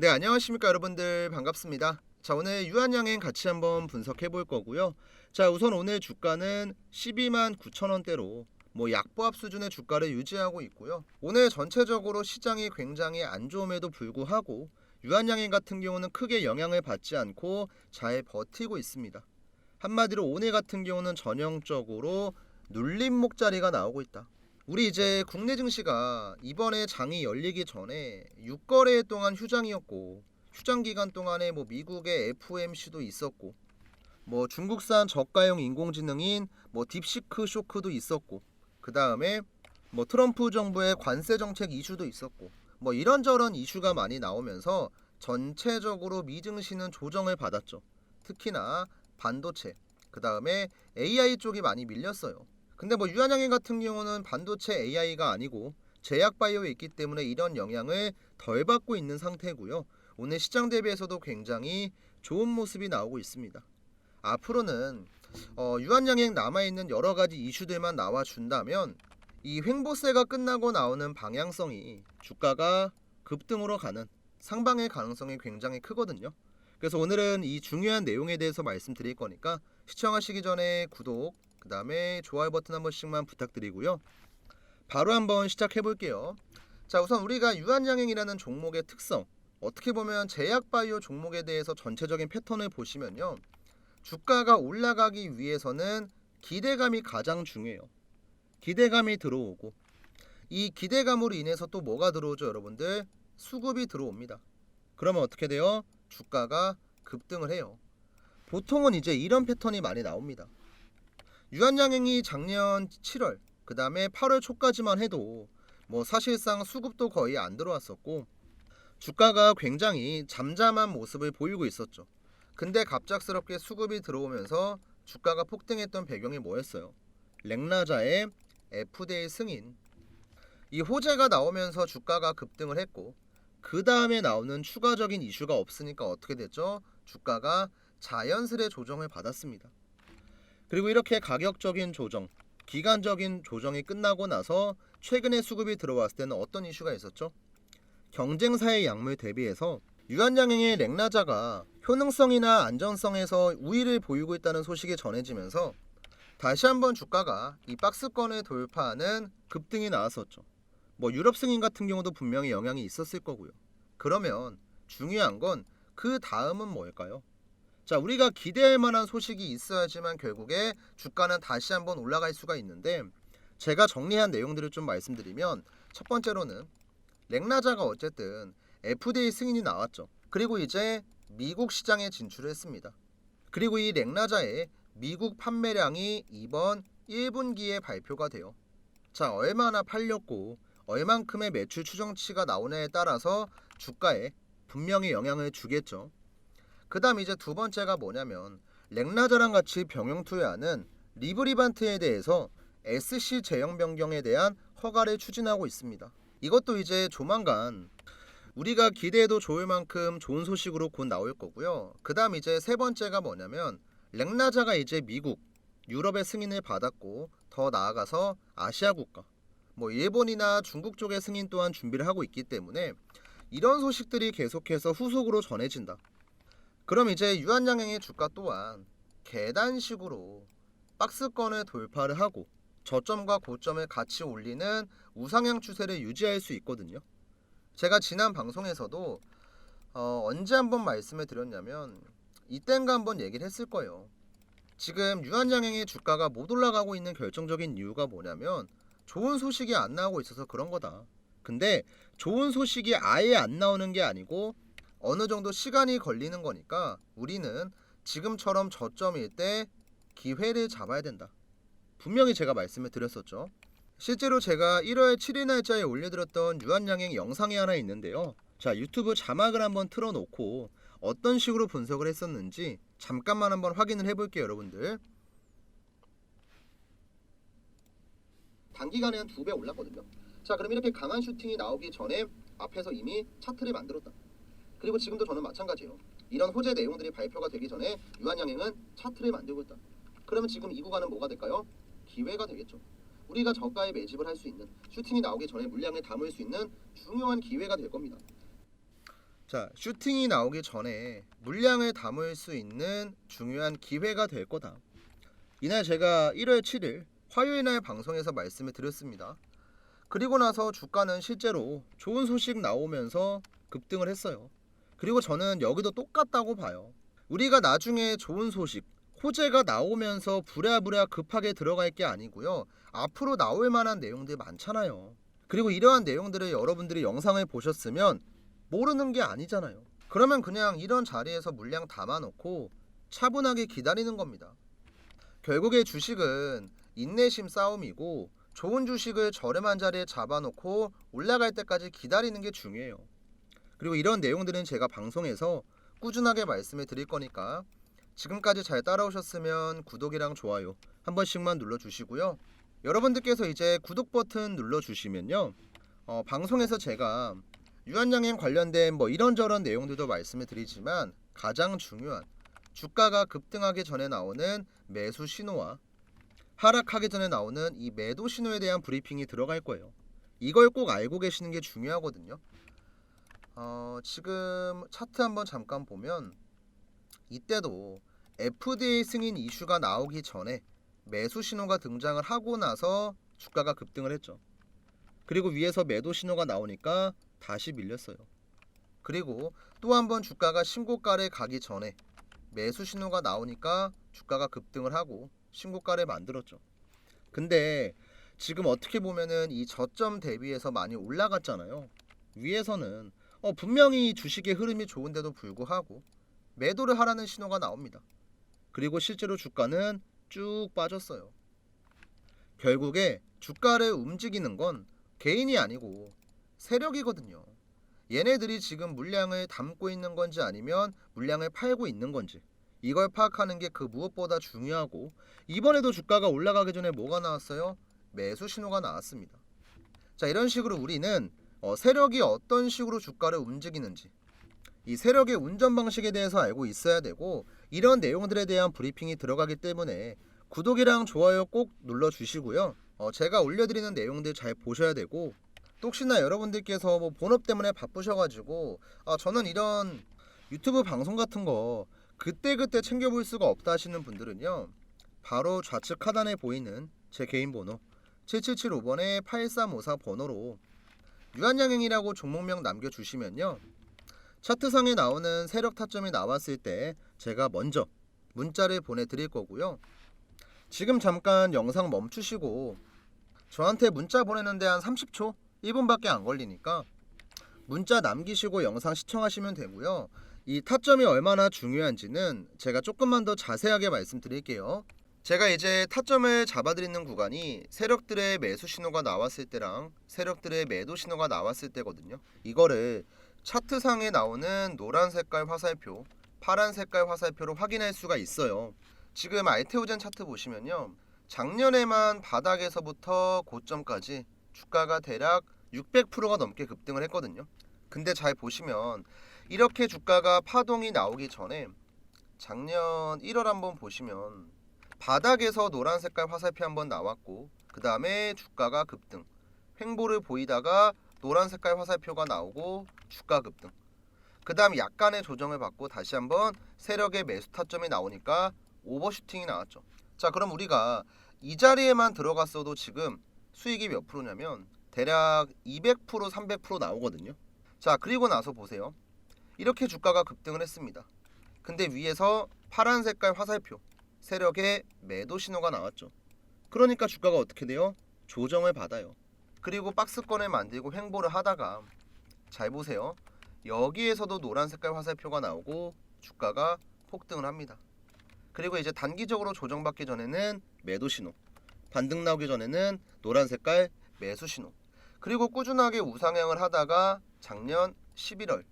네, 안녕하십니까 여러분들, 반갑습니다. 자, 오늘 유한양행 같이 한번 분석해 볼 거고요. 자, 우선 오늘 주가는 12만 9천 원대로 약보합 수준의 주가를 유지하고 있고요. 오늘 전체적으로 시장이 굉장히 안 좋음에도 불구하고 유한양행 같은 경우는 크게 영향을 받지 않고 잘 버티고 있습니다. 한마디로 오늘 같은 경우는 전형적으로 눌림목 자리가 나오고 있다. 우리 이제 국내 증시가 이번에 장이 열리기 전에 6거래 동안 휴장이었고, 휴장 기간 동안에 미국의 FOMC도 있었고, 중국산 저가형 인공지능인 딥시크 쇼크도 있었고, 그 다음에 트럼프 정부의 관세 정책 이슈도 있었고, 이런저런 이슈가 많이 나오면서 전체적으로 미증시는 조정을 받았죠. 특히나 반도체, 그 다음에 AI 쪽이 많이 밀렸어요. 근데 유한양행 같은 경우는 반도체 AI가 아니고 제약 바이오에 있기 때문에 이런 영향을 덜 받고 있는 상태고요. 오늘 시장 대비해서도 굉장히 좋은 모습이 나오고 있습니다. 앞으로는 유한양행 남아있는 여러 가지 이슈들만 나와준다면 이 횡보세가 끝나고 나오는 방향성이 주가가 급등으로 가는 상방의 가능성이 굉장히 크거든요. 그래서 오늘은 이 중요한 내용에 대해서 말씀드릴 거니까 시청하시기 전에 구독, 그 다음에 좋아요 버튼 한 번씩만 부탁드리고요. 바로 한번 시작해 볼게요. 자, 우선 우리가 유한양행이라는 종목의 특성, 어떻게 보면 제약바이오 종목에 대해서 전체적인 패턴을 보시면요, 주가가 올라가기 위해서는 기대감이 가장 중요해요. 기대감이 들어오고, 이 기대감으로 인해서 또 뭐가 들어오죠, 여러분들? 수급이 들어옵니다. 그러면 어떻게 돼요? 주가가 급등을 해요. 보통은 이제 이런 패턴이 많이 나옵니다. 유한양행이 작년 7월, 그 다음에 8월 초까지만 해도 사실상 수급도 거의 안 들어왔었고, 주가가 굉장히 잠잠한 모습을 보이고 있었죠. 근데 갑작스럽게 수급이 들어오면서 주가가 폭등했던 배경이 뭐였어요? 렉나자의 FDA 승인, 이 호재가 나오면서 주가가 급등을 했고, 그 다음에 나오는 추가적인 이슈가 없으니까 어떻게 됐죠? 주가가 자연스레 조정을 받았습니다. 그리고 이렇게 가격적인 조정, 기간적인 조정이 끝나고 나서 최근에 수급이 들어왔을 때는 어떤 이슈가 있었죠? 경쟁사의 약물 대비해서 유한양행의 렉나자가 효능성이나 안전성에서 우위를 보이고 있다는 소식이 전해지면서 다시 한번 주가가 이 박스권을 돌파하는 급등이 나왔었죠. 유럽 승인 같은 경우도 분명히 영향이 있었을 거고요. 그러면 중요한 건 그 다음은 뭘까요? 자, 우리가 기대할 만한 소식이 있어야지만 결국에 주가는 다시 한번 올라갈 수가 있는데, 제가 정리한 내용들을 좀 말씀드리면, 첫 번째로는 렉나자가 어쨌든 FDA 승인이 나왔죠. 그리고 이제 미국 시장에 진출했습니다. 그리고 이 렉나자의 미국 판매량이 이번 1분기에 발표가 돼요. 자, 얼마나 팔렸고 얼만큼의 매출 추정치가 나오냐에 따라서 주가에 분명히 영향을 주겠죠. 그 다음 이제 두 번째가 뭐냐면, 렉나자랑 같이 병용 투여하는 리브리반트에 대해서 SC 제형 변경에 대한 허가를 추진하고 있습니다. 이것도 이제 조만간 우리가 기대해도 좋을 만큼 좋은 소식으로 곧 나올 거고요. 그 다음 이제 세 번째가 뭐냐면, 렉나자가 이제 미국, 유럽의 승인을 받았고, 더 나아가서 아시아 국가, 일본이나 중국 쪽의 승인 또한 준비를 하고 있기 때문에 이런 소식들이 계속해서 후속으로 전해진다. 그럼 이제 유한양행의 주가 또한 계단식으로 박스권을 돌파를 하고 저점과 고점을 같이 올리는 우상향 추세를 유지할 수 있거든요. 제가 지난 방송에서도 언제 한번 말씀을 드렸냐면, 이땐가 한번 얘기를 했을 거예요. 지금 유한양행의 주가가 못 올라가고 있는 결정적인 이유가 뭐냐면, 좋은 소식이 안 나오고 있어서 그런 거다. 근데 좋은 소식이 아예 안 나오는 게 아니고 어느 정도 시간이 걸리는 거니까 우리는 지금처럼 저점일 때 기회를 잡아야 된다. 분명히 제가 말씀을 드렸었죠. 실제로 제가 1월 7일 날짜에 올려드렸던 유한양행 영상이 하나 있는데요. 자, 유튜브 자막을 한번 틀어놓고 어떤 식으로 분석을 했었는지 잠깐만 한번 확인을 해볼게요, 여러분들. 단기간에 한 2배 올랐거든요. 자, 그럼 이렇게 강한 슈팅이 나오기 전에 앞에서 이미 차트를 만들었다. 그리고 지금도 저는 마찬가지예요. 이런 호재 내용들이 발표가 되기 전에 유한양행은 차트를 만들고 있다. 그러면 지금 이 구간은 뭐가 될까요? 기회가 되겠죠. 우리가 저가에 매집을 할 수 있는, 슈팅이 나오기 전에 물량을 담을 수 있는 중요한 기회가 될 겁니다. 자, 슈팅이 나오기 전에 물량을 담을 수 있는 중요한 기회가 될 거다. 이날 제가 1월 7일 화요일 날 방송에서 말씀을 드렸습니다. 그리고 나서 주가는 실제로 좋은 소식 나오면서 급등을 했어요. 그리고 저는 여기도 똑같다고 봐요. 우리가 나중에 좋은 소식, 호재가 나오면서 부랴부랴 급하게 들어갈 게 아니고요. 앞으로 나올 만한 내용들 많잖아요. 그리고 이러한 내용들을 여러분들이 영상을 보셨으면 모르는 게 아니잖아요. 그러면 그냥 이런 자리에서 물량 담아놓고 차분하게 기다리는 겁니다. 결국에 주식은 인내심 싸움이고 좋은 주식을 저렴한 자리에 잡아놓고 올라갈 때까지 기다리는 게 중요해요. 그리고 이런 내용들은 제가 방송에서 꾸준하게 말씀을 드릴 거니까 지금까지 잘 따라오셨으면 구독이랑 좋아요 한 번씩만 눌러주시고요. 여러분들께서 이제 구독 버튼 눌러주시면요, 방송에서 제가 유한양행 관련된 이런저런 내용들도 말씀을 드리지만 가장 중요한 주가가 급등하기 전에 나오는 매수 신호와 하락하기 전에 나오는 이 매도 신호에 대한 브리핑이 들어갈 거예요. 이걸 꼭 알고 계시는 게 중요하거든요. 지금 차트 한번 잠깐 보면 이때도 FDA 승인 이슈가 나오기 전에 매수 신호가 등장을 하고 나서 주가가 급등을 했죠. 그리고 위에서 매도 신호가 나오니까 다시 밀렸어요. 그리고 또 한번 주가가 신고가를 가기 전에 매수 신호가 나오니까 주가가 급등을 하고 신고가를 만들었죠. 근데 지금 어떻게 보면은 이 저점 대비해서 많이 올라갔잖아요. 위에서는 분명히 주식의 흐름이 좋은데도 불구하고 매도를 하라는 신호가 나옵니다. 그리고 실제로 주가는 쭉 빠졌어요. 결국에 주가를 움직이는 건 개인이 아니고 세력이거든요. 얘네들이 지금 물량을 담고 있는 건지 아니면 물량을 팔고 있는 건지, 이걸 파악하는 게 그 무엇보다 중요하고, 이번에도 주가가 올라가기 전에 뭐가 나왔어요? 매수 신호가 나왔습니다. 자, 이런 식으로 우리는 세력이 어떤 식으로 주가를 움직이는지, 이 세력의 운전 방식에 대해서 알고 있어야 되고, 이런 내용들에 대한 브리핑이 들어가기 때문에 구독이랑 좋아요 꼭 눌러주시고요. 제가 올려드리는 내용들 잘 보셔야 되고, 또 혹시나 여러분들께서 본업 때문에 바쁘셔가지고 저는 이런 유튜브 방송 같은 거 그때그때 챙겨볼 수가 없다 하시는 분들은요, 바로 좌측 하단에 보이는 제 개인 번호 7775번에 8354 번호로 유한양행이라고 종목명 남겨주시면요, 차트상에 나오는 세력 타점이 나왔을 때 제가 먼저 문자를 보내드릴 거고요. 지금 잠깐 영상 멈추시고 저한테 문자 보내는데 한 30초? 1분밖에 안 걸리니까 문자 남기시고 영상 시청하시면 되고요. 이 타점이 얼마나 중요한지는 제가 조금만 더 자세하게 말씀드릴게요. 제가 이제 타점을 잡아드리는 구간이 세력들의 매수 신호가 나왔을 때랑 세력들의 매도 신호가 나왔을 때거든요. 이거를 차트상에 나오는 노란 색깔 화살표, 파란 색깔 화살표로 확인할 수가 있어요. 지금 알테오젠 차트 보시면요, 작년에만 바닥에서부터 고점까지 주가가 대략 600%가 넘게 급등을 했거든요. 근데 잘 보시면 이렇게 주가가 파동이 나오기 전에 작년 1월 한번 보시면 바닥에서 노란 색깔 화살표 한번 나왔고, 그 다음에 주가가 급등, 횡보를 보이다가 노란 색깔 화살표가 나오고 주가 급등, 그 다음 약간의 조정을 받고 다시 한번 세력의 매수 타점이 나오니까 오버슈팅이 나왔죠. 자, 그럼 우리가 이 자리에만 들어갔어도 지금 수익이 몇 프로냐면 대략 200%, 300% 나오거든요. 자, 그리고 나서 보세요. 이렇게 주가가 급등을 했습니다. 근데 위에서 파란 색깔 화살표, 세력의 매도 신호가 나왔죠. 그러니까 주가가 어떻게 돼요? 조정을 받아요. 그리고 박스권을 만들고 횡보를 하다가 잘 보세요. 여기에서도 노란 색깔 화살표가 나오고 주가가 폭등을 합니다. 그리고 이제 단기적으로 조정받기 전에는 매도 신호, 반등 나오기 전에는 노란 색깔 매수 신호, 그리고 꾸준하게 우상향을 하다가 작년 11월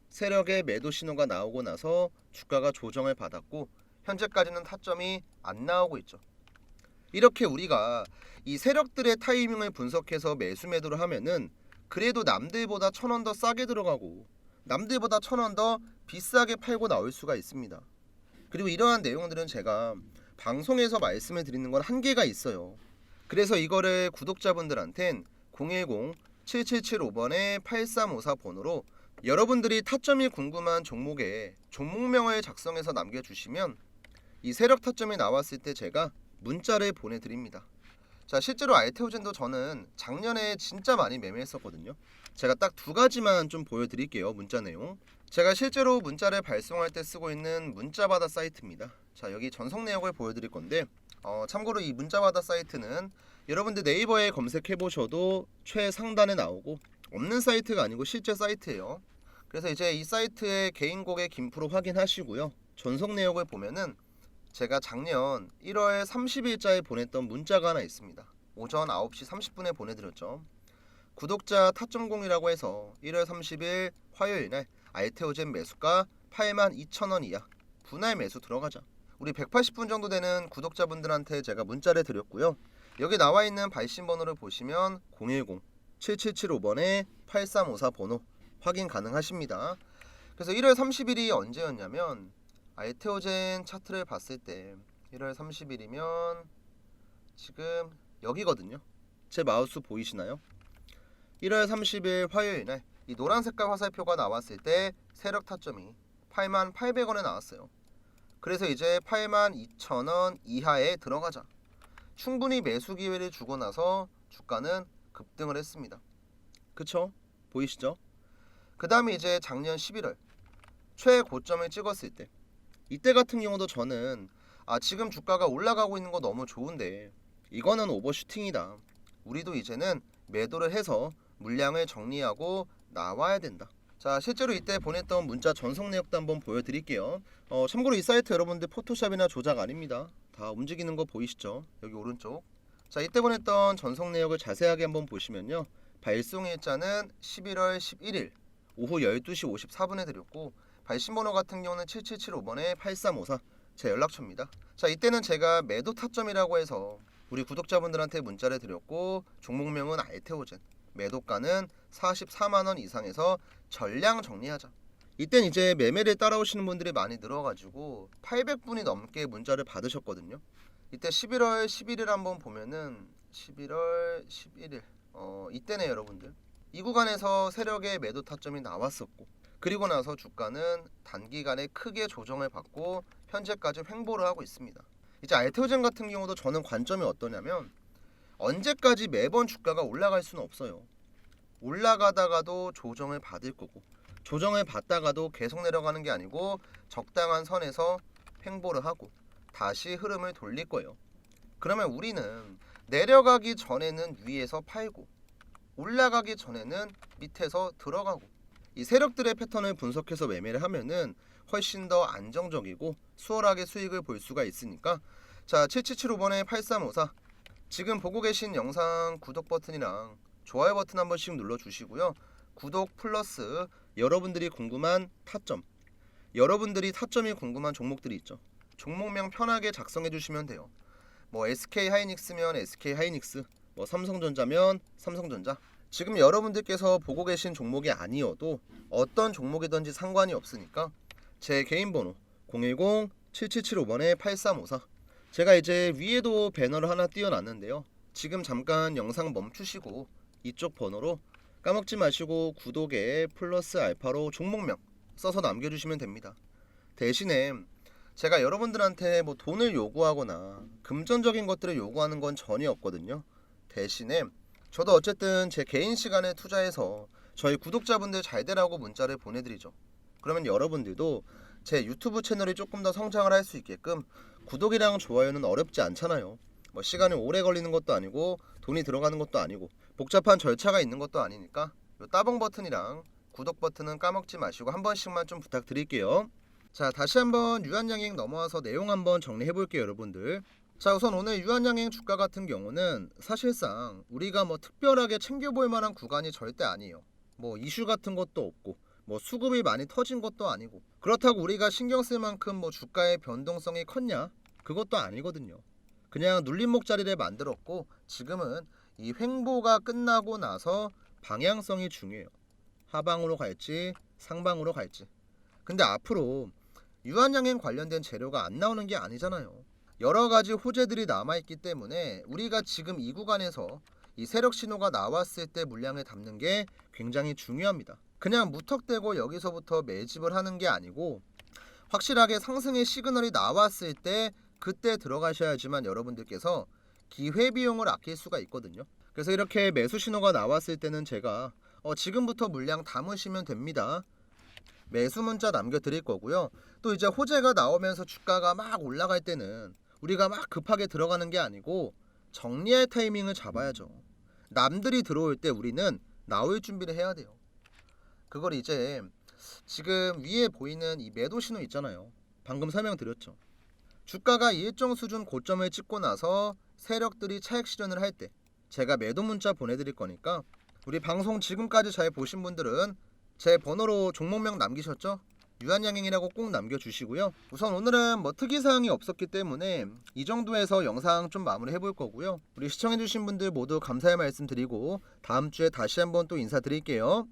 세력의 매도 신호가 나오고 나서 주가가 조정을 받았고 현재까지는 타점이 안 나오고 있죠. 이렇게 우리가 이 세력들의 타이밍을 분석해서 매수 매도를 하면은 그래도 남들보다 1,000원 더 싸게 들어가고 남들보다 1,000원 더 비싸게 팔고 나올 수가 있습니다. 그리고 이러한 내용들은 제가 방송에서 말씀을 드리는 건 한계가 있어요. 그래서 이거를 구독자분들한텐 010-7775번에 8354번으로 여러분들이 타점이 궁금한 종목에 종목명을 작성해서 남겨주시면 이 세력 타점이 나왔을 때 제가 문자를 보내드립니다. 자, 실제로 알테오젠도 저는 작년에 진짜 많이 매매했었거든요. 제가 딱 두 가지만 좀 보여드릴게요. 문자 내용. 제가 실제로 문자를 발송할 때 쓰고 있는 문자바다 사이트입니다. 자, 여기 전송 내역을 보여드릴 건데 참고로 이 문자바다 사이트는 여러분들 네이버에 검색해 보셔도 최상단에 나오고 없는 사이트가 아니고 실제 사이트예요. 그래서 이제 이 사이트의 개인 고객 김프로 확인하시고요. 전송 내역을 보면은 제가 작년 1월 30일자에 보냈던 문자가 하나 있습니다. 오전 9시 30분에 보내드렸죠. 구독자 타점공이라고 해서 1월 30일 화요일날 알테오젠 매수가 82,000원 이하 분할 매수 들어가자. 우리 180분 정도 되는 구독자분들한테 제가 문자를 드렸고요. 여기 나와 있는 발신 번호를 보시면 010-7775번에 8354 번호 확인 가능하십니다. 그래서 1월 30일이 언제였냐면 알테오젠 차트를 봤을 때 1월 30일이면 지금 여기거든요. 제 마우스 보이시나요? 1월 30일 화요일날 이 노란 색깔 화살표가 나왔을 때 세력 타점이 88,800원에 나왔어요. 그래서 이제 82,000원 이하에 들어가자. 충분히 매수 기회를 주고 나서 주가는 급등을 했습니다. 그쵸? 보이시죠? 그 다음에 이제 작년 11월 최고점을 찍었을 때 이때 같은 경우도 저는 지금 주가가 올라가고 있는 거 너무 좋은데 이거는 오버슈팅이다. 우리도 이제는 매도를 해서 물량을 정리하고 나와야 된다. 자, 실제로 이때 보냈던 문자 전송 내역도 한번 보여드릴게요. 참고로 이 사이트 여러분들 포토샵이나 조작 아닙니다. 다 움직이는 거 보이시죠? 여기 오른쪽. 자, 이때 보냈던 전송 내역을 자세하게 한번 보시면요. 발송 일자는 11월 11일 오후 12시 54분에 드렸고 발신번호 같은 경우는 7775번에 8354 제 연락처입니다. 자, 이때는 제가 매도 타점이라고 해서 우리 구독자분들한테 문자를 드렸고 종목명은 알테오젠, 매도가는 44만원 이상에서 전량 정리하자. 이땐 이제 매매를 따라오시는 분들이 많이 늘어가지고 800분이 넘게 문자를 받으셨거든요. 이때 11월 11일 한번 보면은 11월 11일 이때네 여러분들. 이 구간에서 세력의 매도 타점이 나왔었고 그리고 나서 주가는 단기간에 크게 조정을 받고 현재까지 횡보를 하고 있습니다. 이제 알테오젠 같은 경우도 저는 관점이 어떠냐면 언제까지 매번 주가가 올라갈 수는 없어요. 올라가다가도 조정을 받을 거고 조정을 받다가도 계속 내려가는 게 아니고 적당한 선에서 횡보를 하고 다시 흐름을 돌릴 거예요. 그러면 우리는 내려가기 전에는 위에서 팔고 올라가기 전에는 밑에서 들어가고 이 세력들의 패턴을 분석해서 매매를 하면은 훨씬 더 안정적이고 수월하게 수익을 볼 수가 있으니까 자 7775번에 8354 지금 보고 계신 영상 구독 버튼이랑 좋아요 버튼 한 번씩 눌러주시고요. 구독 플러스 여러분들이 궁금한 타점 여러분들이 타점이 궁금한 종목들이 있죠. 종목명 편하게 작성해 주시면 돼요. 뭐 SK 하이닉스면 SK 하이닉스 뭐 삼성전자면 삼성전자 지금 여러분들께서 보고 계신 종목이 아니어도 어떤 종목이든지 상관이 없으니까 제 개인 번호 010-7775번에 8354 제가 이제 위에도 배너를 하나 띄워놨는데요. 지금 잠깐 영상 멈추시고 이쪽 번호로 까먹지 마시고 구독에 플러스 알파로 종목명 써서 남겨주시면 됩니다. 대신에 제가 여러분들한테 뭐 돈을 요구하거나 금전적인 것들을 요구하는 건 전혀 없거든요. 대신에 저도 어쨌든 제 개인 시간에 투자해서 저희 구독자분들 잘 되라고 문자를 보내드리죠. 그러면 여러분들도 제 유튜브 채널이 조금 더 성장을 할 수 있게끔 구독이랑 좋아요는 어렵지 않잖아요. 뭐 시간이 오래 걸리는 것도 아니고 돈이 들어가는 것도 아니고 복잡한 절차가 있는 것도 아니니까 요 따봉 버튼이랑 구독 버튼은 까먹지 마시고 한 번씩만 좀 부탁드릴게요. 자, 다시 한번 유한양행 넘어와서 내용 한번 정리해 볼게요 여러분들. 자, 우선 오늘 유한양행 주가 같은 경우는 사실상 우리가 뭐 특별하게 챙겨볼 만한 구간이 절대 아니에요. 뭐 이슈 같은 것도 없고 뭐 수급이 많이 터진 것도 아니고 그렇다고 우리가 신경 쓸 만큼 뭐 주가의 변동성이 컸냐? 그것도 아니거든요. 그냥 눌림목 자리를 만들었고 지금은 이 횡보가 끝나고 나서 방향성이 중요해요. 하방으로 갈지 상방으로 갈지. 근데 앞으로 유한양행 관련된 재료가 안 나오는 게 아니잖아요. 여러 가지 호재들이 남아있기 때문에 우리가 지금 이 구간에서 이 세력 신호가 나왔을 때 물량을 담는 게 굉장히 중요합니다. 그냥 무턱대고 여기서부터 매집을 하는 게 아니고 확실하게 상승의 시그널이 나왔을 때 그때 들어가셔야지만 여러분들께서 기회비용을 아낄 수가 있거든요. 그래서 이렇게 매수 신호가 나왔을 때는 제가 지금부터 물량 담으시면 됩니다. 매수 문자 남겨드릴 거고요. 또 이제 호재가 나오면서 주가가 막 올라갈 때는 우리가 막 급하게 들어가는 게 아니고 정리할 타이밍을 잡아야죠. 남들이 들어올 때 우리는 나올 준비를 해야 돼요. 그걸 이제 지금 위에 보이는 이 매도 신호 있잖아요. 방금 설명드렸죠. 주가가 일정 수준 고점을 찍고 나서 세력들이 차익 실현을 할 때 제가 매도 문자 보내드릴 거니까 우리 방송 지금까지 잘 보신 분들은 제 번호로 종목명 남기셨죠? 유한양행이라고 꼭 남겨주시고요. 우선 오늘은 뭐 특이사항이 없었기 때문에 이 정도에서 영상 좀 마무리 해볼 거고요. 우리 시청해주신 분들 모두 감사의 말씀 드리고 다음 주에 다시 한번 또 인사드릴게요.